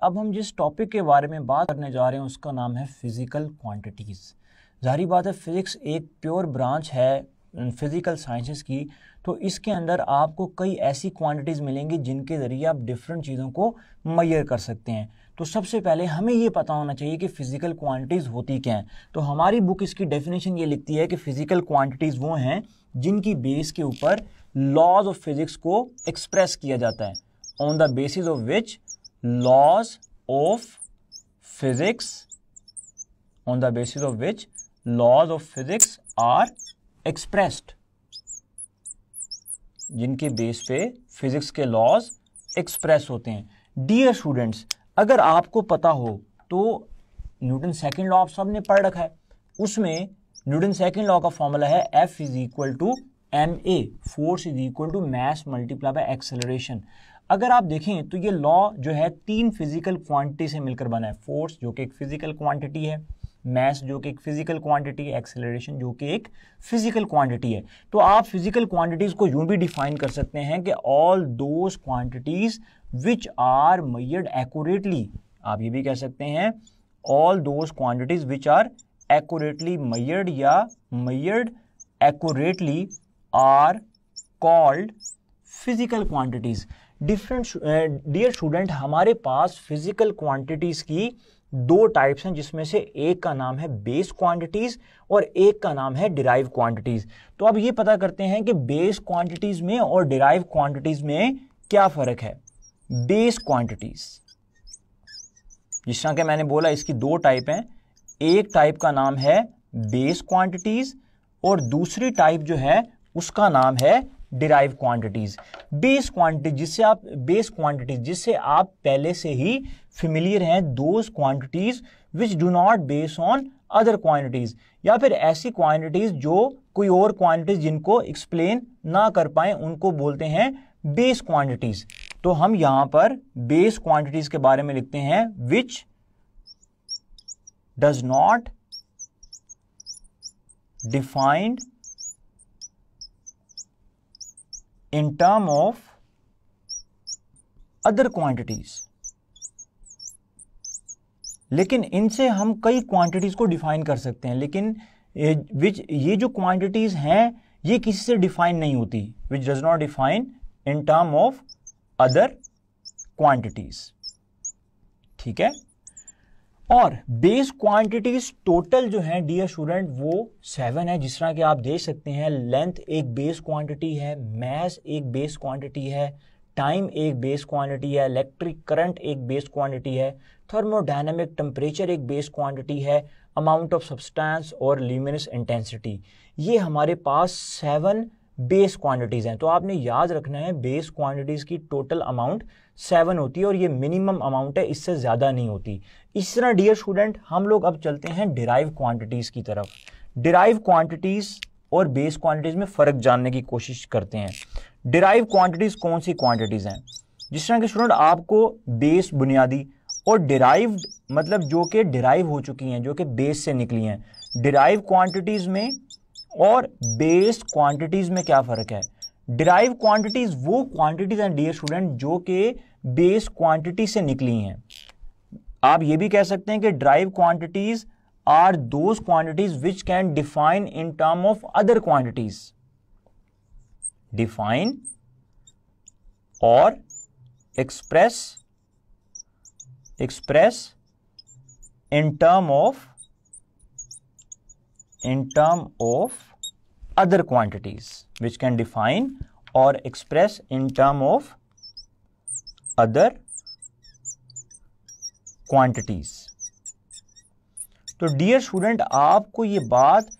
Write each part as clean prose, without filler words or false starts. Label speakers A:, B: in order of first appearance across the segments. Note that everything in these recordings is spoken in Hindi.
A: अब हम जिस टॉपिक के बारे में बात करने जा रहे हैं उसका नाम है फिजिकल क्वांटिटीज़। जाहिर बात है फिज़िक्स एक प्योर ब्रांच है फिज़िकल साइंसेस की, तो इसके अंदर आपको कई ऐसी क्वांटिटीज़ मिलेंगी जिनके ज़रिए आप डिफरेंट चीज़ों को मेजर कर सकते हैं। तो सबसे पहले हमें ये पता होना चाहिए कि फ़िज़िकल क्वांटिटीज़ होती क्या हैं। तो हमारी बुक इसकी डेफिनेशन ये लिखती है कि फ़िज़िकल क्वांटिटीज़ वो हैं जिनकी बेस के ऊपर लॉज ऑफ फिज़िक्स को एक्सप्रेस किया जाता है, on the basis of which laws of physics on the basis of which laws of physics are expressed, जिनके बेस पे फिजिक्स के लॉज एक्सप्रेस होते हैं। डियर स्टूडेंट्स, अगर आपको पता हो तो न्यूटन सेकंड लॉ आप सबने पढ़ रखा है, उसमें न्यूटन सेकंड लॉ का फॉर्मूला है F is equal to ma, force is equal to mass multiply by acceleration. अगर आप देखें तो ये लॉ जो है तीन फिजिकल क्वांटिटी से मिलकर बना है। फोर्स जो कि एक फिजिकल क्वांटिटी है, मास जो कि एक फिजिकल क्वांटिटी है, एक्सेलरेशन जो कि एक फिजिकल क्वांटिटी है। तो आप फिजिकल क्वांटिटीज को यूं भी डिफाइन कर सकते हैं कि all those quantities which are measured accurately, आप ये भी कह सकते हैं all those quantities which are accurately measured या measured accurately are called physical quantities. Dear student, हमारे पास फिजिकल क्वांटिटीज की दो टाइप्स हैं, जिसमें से एक का नाम है बेस क्वांटिटीज और एक का नाम है डिराइव क्वांटिटीज। तो अब ये पता करते हैं कि बेस क्वांटिटीज में और डिराइव क्वांटिटीज में क्या फर्क है। बेस क्वांटिटीज, जिस तरह के मैंने बोला इसकी दो टाइप हैं, एक टाइप का नाम है बेस क्वांटिटीज और दूसरी टाइप जो है उसका नाम है डिराइव क्वांटिटीज। बेस क्वांटिटीज जिससे आप पहले से ही फेमिलियर हैं, those quantities which do not base on other quantities, या फिर ऐसी क्वांटिटीज जो कोई और क्वांटिटीज जिनको एक्सप्लेन ना कर पाए उनको बोलते हैं बेस क्वांटिटीज। तो हम यहां पर बेस क्वांटिटीज के बारे में लिखते हैं which does not defined in term of other quantities। लेकिन इनसे हम कई क्वांटिटीज को डिफाइन कर सकते हैं, लेकिन ये जो क्वांटिटीज हैं ये किसी से डिफाइन नहीं होती, which does not define in term of other quantities. ठीक है, और बेस क्वांटिटीज टोटल जो है डियर स्टूडेंट वो 7 है। जिस तरह कि आप देख सकते हैं, लेंथ एक बेस क्वांटिटी है, मास एक बेस क्वांटिटी है, टाइम एक बेस क्वांटिटी है, इलेक्ट्रिक करंट एक बेस क्वांटिटी है, थर्मोडायनामिक टेम्परेचर एक बेस क्वांटिटी है, अमाउंट ऑफ सब्सटेंस और ल्यूमिनस इंटेंसिटी। ये हमारे पास 7 बेस क्वांटिटीज हैं। तो आपने याद रखना है बेस क्वांटिटीज की टोटल अमाउंट 7 होती है और ये मिनिमम अमाउंट है, इससे ज़्यादा नहीं होती। इस तरह डियर स्टूडेंट हम लोग अब चलते हैं डिराइव क्वांटिटीज़ की तरफ। डिराइव क्वांटिटीज़ और बेस क्वांटिटीज़ में फ़र्क जानने की कोशिश करते हैं। डिराइव क्वांटिटीज़ कौन सी क्वांटिटीज़ हैं? जिस तरह के स्टूडेंट आपको बेस बुनियादी और डिराइव्ड मतलब जो कि डिराइव हो चुकी हैं, जो कि बेस से निकली हैं। डिराइव क्वांटिटीज़ में और बेस क्वांटिटीज़ में क्या फ़र्क है? डिराइव क्वांटिटीज़ वो क्वांटिटीज़ हैं डियर स्टूडेंट जो कि बेस क्वांटिटी से निकली हैं। आप ये भी कह सकते हैं कि derive quantities are those quantities which can define in term of other quantities, define और express in term of other quantities, which can define और express in term of other quantities. तो डियर स्टूडेंट आपको ये बात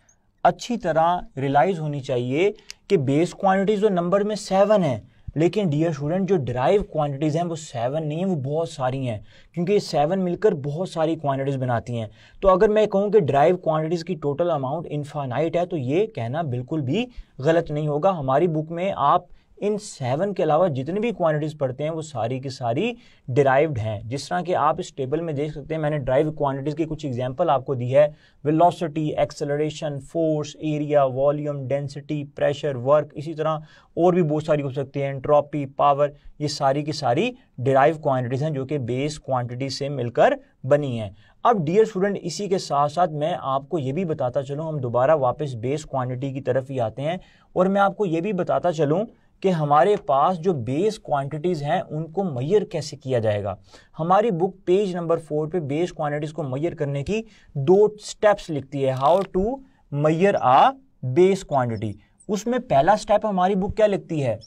A: अच्छी तरह रियलाइज होनी चाहिए कि बेस क्वांटिटीज जो नंबर में 7 है, लेकिन डियर स्टूडेंट जो डिराइव क्वांटिटीज हैं वो 7 नहीं है, वो बहुत सारी हैं, क्योंकि ये 7 मिलकर बहुत सारी क्वांटिटीज बनाती हैं। तो अगर मैं कहूँ कि डिराइव क्वांटिटीज की टोटल अमाउंट इनफाइनाइट है तो ये कहना बिल्कुल भी गलत नहीं होगा। हमारी बुक में आप इन 7 के अलावा जितनी भी क्वांटिटीज पढ़ते हैं वो सारी की सारी डिराइव्ड हैं। जिस तरह के आप इस टेबल में देख सकते हैं, मैंने ड्राइव क्वांटिटीज की कुछ एग्जांपल आपको दी है। Velocity, acceleration, force, area, volume, density, pressure, work, इसी तरह और भी बहुत सारी हो सकती है, एंट्रोपी, पावर, ये सारी की सारी डिराइव क्वांटिटीज हैं जो कि बेस क्वांटिटी से मिलकर बनी हैं। अब डियर स्टूडेंट, इसी के साथ साथ मैं आपको ये भी बताता चलूं, हम दोबारा वापस बेस क्वांटिटी की तरफ ही आते हैं, और मैं आपको ये भी बताता चलूं कि हमारे पास जो बेस क्वांटिटीज हैं उनको मेजर कैसे किया जाएगा। हमारी बुक पेज नंबर 4 पे बेस क्वांटिटीज को मेजर करने की 2 स्टेप्स लिखती है, how to measure a base quantity. उसमें पहला स्टेप हमारी बुक क्या लिखती है,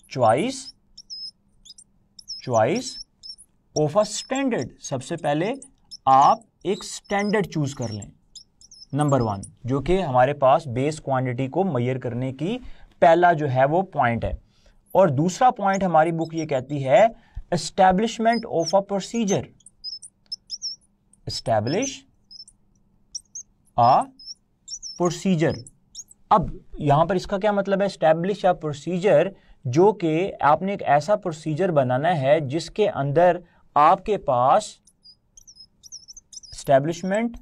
A: चॉइस ऑफ अ स्टैंडर्ड। सबसे पहले आप एक स्टैंडर्ड चूज कर लें, नंबर 1, जो कि हमारे पास बेस क्वांटिटी को मेजर करने की पहला जो है वो पॉइंट है। और दूसरा पॉइंट हमारी बुक ये कहती है establishment of a procedure. Establish a procedure. अब यहां पर इसका क्या मतलब है, एस्टैब्लिश अ प्रोसीजर, जो कि आपने एक ऐसा प्रोसीजर बनाना है जिसके अंदर आपके पास एस्टैब्लिशमेंट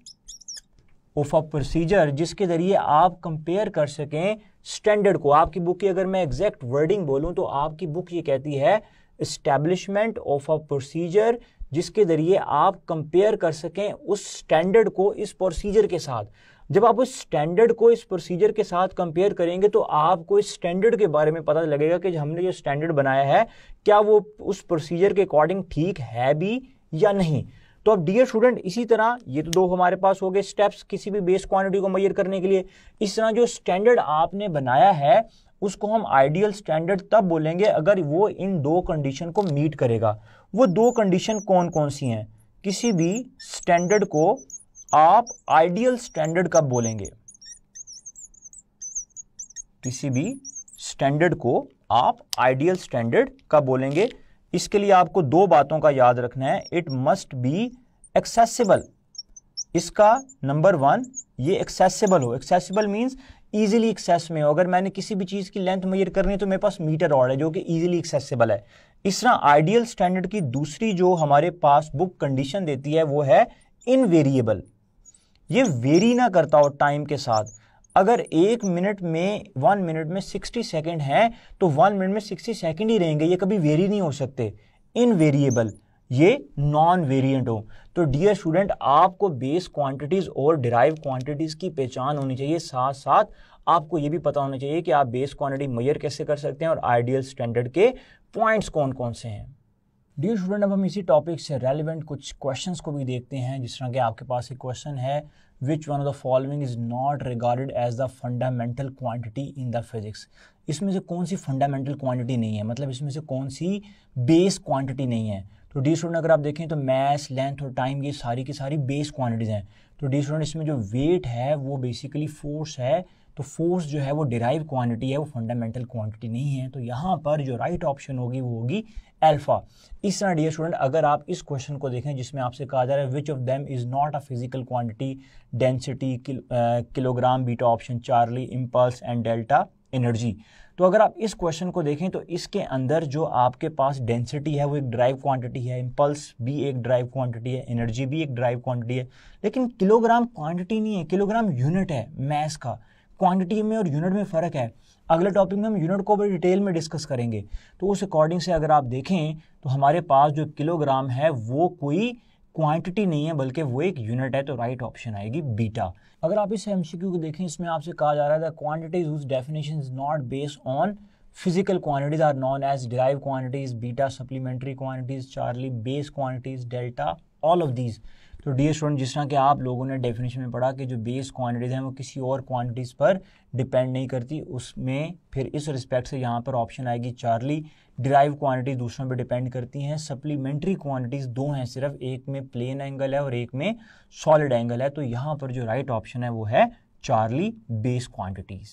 A: ऑफ अ प्रोसीजर, जिसके जरिए आप कंपेयर कर सकें स्टैंडर्ड को। आपकी बुक की अगर मैं एग्जैक्ट वर्डिंग बोलूं तो आपकी बुक ये कहती है एस्टैब्लिशमेंट ऑफ अ प्रोसीजर, जिसके जरिए आप कंपेयर कर सकें उस स्टैंडर्ड को इस प्रोसीजर के साथ। जब आप उस स्टैंडर्ड को इस प्रोसीजर के साथ कंपेयर करेंगे तो आपको इस स्टैंडर्ड के बारे में पता लगेगा कि हमने जो स्टैंडर्ड बनाया है क्या वो उस प्रोसीजर के अकॉर्डिंग ठीक है भी या नहीं। तो अब डियर स्टूडेंट, इसी तरह ये तो 2 हमारे पास हो गए स्टेप्स किसी भी बेस क्वांटिटी को मेजर करने के लिए। इस तरह जो स्टैंडर्ड आपने बनाया है उसको हम आइडियल स्टैंडर्ड तब बोलेंगे अगर वो इन 2 कंडीशन को मीट करेगा। वो 2 कंडीशन कौन कौन सी हैं? किसी भी स्टैंडर्ड को आप आइडियल स्टैंडर्ड कब बोलेंगे? किसी भी स्टैंडर्ड को आप आइडियल स्टैंडर्ड कब बोलेंगे? इसके लिए आपको 2 बातों का याद रखना है। It must be accessible. इसका नंबर 1, ये एक्सेसिबल हो। एक्सेसिबल मींस इजीली एक्सेस में हो। अगर मैंने किसी भी चीज की लेंथ मेजर करनी है तो मेरे पास मीटर रॉड है जो कि इजीली एक्सेसिबल है। इस तरह आइडियल स्टैंडर्ड की दूसरी जो हमारे पास बुक कंडीशन देती है वो है इनवेरिएबल। ये वेरी ना करता हो टाइम के साथ। अगर 1 मिनट में 60 सेकंड है तो 1 मिनट में 60 सेकंड ही रहेंगे, ये कभी वेरी नहीं हो सकते। इनवेरिएबल, ये नॉन वेरिएंट हो। तो डियर स्टूडेंट, आपको बेस क्वांटिटीज और डिराइव क्वांटिटीज की पहचान होनी चाहिए, साथ साथ आपको ये भी पता होना चाहिए कि आप बेस क्वांटिटी मेजर कैसे कर सकते हैं और आइडियल स्टैंडर्ड के पॉइंट्स कौन कौन से हैं। डियर स्टूडेंट, अब हम इसी टॉपिक से रेलिवेंट कुछ क्वेश्चंस को भी देखते हैं। जिस तरह के आपके पास एक क्वेश्चन है, which one of the following is not regarded as the fundamental quantity in the physics. इसमें से कौन सी फंडामेंटल क्वांटिटी नहीं है, मतलब इसमें से कौन सी बेस क्वांटिटी नहीं है। तो डियर स्टूडेंट, अगर आप देखें तो मैस, लेंथ और टाइम ये सारी की सारी बेस क्वांटिटीज हैं। तो डियर स्टूडेंट, इसमें जो वेट है वो बेसिकली फोर्स है। तो फोर्स जो है वो डिराइव क्वांटिटी है, वो फंडामेंटल क्वांटिटी नहीं है। तो यहाँ पर जो राइट ऑप्शन होगी वो होगी अल्फा। इस तरह डियर स्टूडेंट, अगर आप इस क्वेश्चन को देखें जिसमें आपसे कहा जा रहा है which of them is not a physical quantity, density, kilogram, beta option, Charlie, impulse and delta energy. तो अगर आप इस क्वेश्चन को देखें तो इसके अंदर जो आपके पास डेंसिटी है वो एक ड्राइव क्वांटिटी है, इम्पल्स भी एक ड्राइव क्वांटिटी है, एनर्जी भी एक ड्राइव क्वांटिटी है, लेकिन किलोग्राम क्वांटिटी नहीं है। किलोग्राम यूनिट है मैस का। क्वांटिटी में और यूनिट में फ़र्क है। अगले टॉपिक में हम यूनिट को बड़ी डिटेल में डिस्कस करेंगे। तो उस अकॉर्डिंग से अगर आप देखें तो हमारे पास जो किलोग्राम है वो कोई क्वांटिटी नहीं है बल्कि वो एक यूनिट है। तो राइट ऑप्शन आएगी बीटा। अगर आप इस एमसीक्यू को देखें, इसमें आपसे कहा जा रहा है the quantities whose definition is not based on physical quantities are known as derive quantities, beta supplementary quantities, Charlie base quantities, delta all of these. तो डियर स्टूडेंट, जिस तरह कि आप लोगों ने डेफिनेशन में पढ़ा कि जो बेस क्वांटिटीज हैं वो किसी और क्वांटिटीज पर डिपेंड नहीं करती, उसमें फिर इस रिस्पेक्ट से यहाँ पर ऑप्शन आएगी चार्ली। डिराइव क्वांटिटीज दूसरों पर डिपेंड करती हैं। सप्लीमेंट्री क्वांटिटीज 2 हैं सिर्फ, एक में प्लेन एंगल है और एक में सॉलिड एंगल है। तो यहाँ पर जो राइट ऑप्शन है वो है चार्ली बेस क्वांटिटीज।